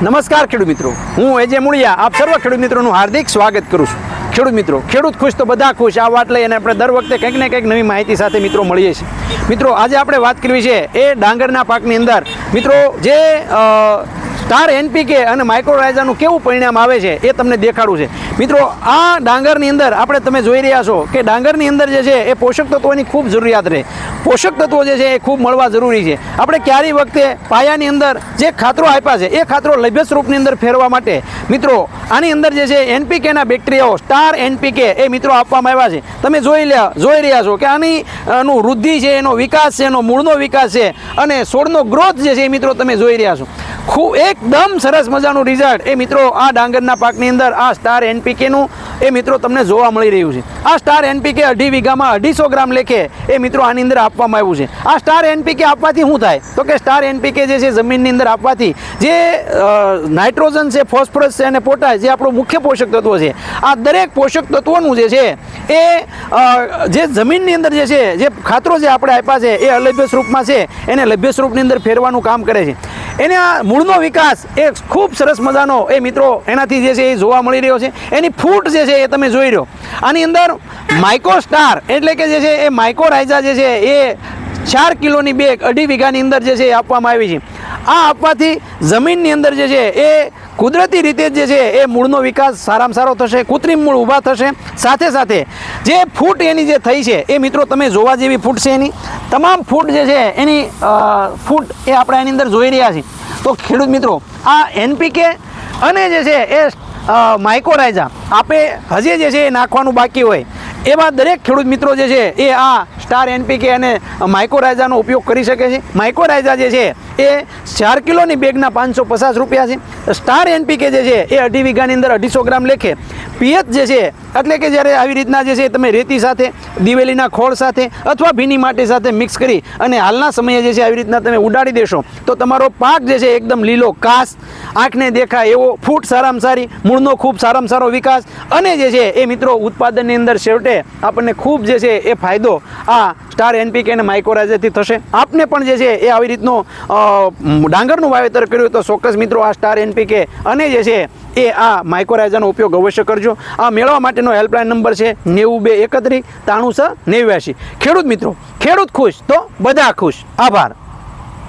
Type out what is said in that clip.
નમસ્કાર ખેડૂત મિત્રો, હું એજે મુળિયા આપ સર્વ ખેડૂત મિત્રોનું હાર્દિક સ્વાગત કરું છું. ખેડૂત મિત્રો, ખેડૂત ખુશ તો બધા ખુશ, આ વાત લઈ અને આપણે દર વખતે કંઈક ને કંઈક નવી માહિતી સાથે મિત્રો મળીએ છીએ. મિત્રો આજે આપણે વાત કરવી છે એ ડાંગરના પાકની અંદર મિત્રો જે સ્ટાર એનપીકે અને માઇક્રોરાઇઝાનું કેવું પરિણામ આવે છે એ તમને દેખાડવું છે. મિત્રો આ ડાંગરની અંદર આપણે તમે જોઈ રહ્યા છો કે ડાંગરની અંદર જે છે એ પોષક તત્વોની ખૂબ જરૂરિયાત રહે. પોષક તત્વો જે છે એ ખૂબ મળવા જરૂરી છે. આપણે ક્યારેય વખતે પાયાની અંદર જે ખાતરો આપ્યા છે એ ખાતરો લભ્ય સ્વરૂપની અંદર ફેરવા માટે મિત્રો આની અંદર જે છે એનપીકેના બેક્ટેરિયાઓ સ્ટાર એનપીકે એ મિત્રો આપવામાં આવ્યા છે. તમે જોઈ રહ્યા છો કે આનું વૃદ્ધિ છે, એનો વિકાસ છે, એનો મૂળનો વિકાસ છે અને છોડનો ગ્રોથ જે છે એ મિત્રો તમે જોઈ રહ્યા છો. ખૂબ એકદમ સરસ મજાનું રિઝલ્ટ એ મિત્રો આ ડાંગરના પાકની અંદર આ સ્ટાર એનપીકેનું એ મિત્રો તમને જોવા મળી રહ્યું છે. આ સ્ટાર એનપીકે 2.5 વીઘામાં 250 ગ્રામ લેખે એ મિત્રો આની અંદર આપવામાં આવ્યું છે. આ સ્ટાર એનપીકે આપવાથી શું થાય તો કે સ્ટાર એનપીકે જે છે જમીનની અંદર આપવાથી જે નાઇટ્રોજન છે, ફોસ્ફરસ છે અને પોટાશ જે આપણું મુખ્ય પોષક તત્વો છે, આ દરેક પોષક તત્વોનું જે છે એ જે જમીનની અંદર જે છે જે ખાતરો જે આપણે આપ્યા છે એ અલભ્ય સ્વરૂપમાં છે એને લભ્ય સ્વરૂપની અંદર ફેરવાનું કામ કરે છે. એને આ મૂળનો વિકાસ એ ખૂબ સરસ મજાનો એ મિત્રો એનાથી જે છે એ જોવા મળી રહ્યો છે. એની ફૂટ જે છે એ તમે જોઈ રહ્યો. આની અંદર માઇક્રોસ્ટાર એટલે કે જે છે એ માઇક્રોરાઇઝા જે છે એ 4 કિલોની બેગ 2.5 વીઘાની અંદર જે છે એ આપવામાં આવી છે. આ આપવાથી જમીનની અંદર જે છે એ કુદરતી રીતે જે છે એ મૂળનો વિકાસ સારામાં સારો થશે, કૃત્રિમ મૂળ ઊભા થશે. સાથે સાથે જે ફૂટ એની જે થઈ છે એ મિત્રો તમે જોવા જેવી ફૂટ છે. એની તમામ ફૂટ જે છે એની ફૂટ એ આપણે એની અંદર જોઈ રહ્યા છીએ. તો ખેડૂત મિત્રો આ એનપીકે અને જે છે એ માઇક્રોરાઇઝા આપે હજી જે છે એ નાખવાનું બાકી હોય એવા દરેક ખેડૂત મિત્રો જે છે એ આ સ્ટાર એનપીકે અને માઇક્રોરાઇઝાનો ઉપયોગ કરી શકે છે. માઇક્રોરાઇઝા જે છે એ 4 કિલોની બેગના 550 રૂપિયા છે. સ્ટાર એનપીકે જે છે એ 2.5 વીઘાની અંદર 250 ગ્રામ લેખે પીએચ જે છે એટલે કે જ્યારે આવી રીતના જે છે તમે રેતી સાથે, દિવેલીના ખોળ સાથે અથવા ભીની માટી સાથે મિક્સ કરી અને હાલના સમયે જે છે આવી રીતના તમે ઉડાડી દેશો તો તમારો પાક જે છે એકદમ લીલો કાસ, આંખને દેખાય એવો, ફૂટ સારામાં સારી, મૂળનો ખૂબ સારામાં સારો વિકાસ અને જે છે એ મિત્રો ઉત્પાદનની અંદર છેવટે આપણને ખૂબ જે છે એ ફાયદો આ સ્ટાર એનપીકે અને માઇક્રોરાઇઝાથી થશે. આપને પણ જે છે એ આવી રીતનો ડાંગરનું વાવેતર કર્યું તો ચોક્કસ મિત્રો આ સ્ટાર એનપીકે અને જે છે એ આ માઇક્રોરાઇઝાનો ઉપયોગ અવશ્ય કરજો. આ મેળવવા માટેનો હેલ્પલાઇન નંબર છે 9231 93 89. ખેડૂત મિત્રો, ખેડૂત ખુશ તો બધા ખુશ. આભાર.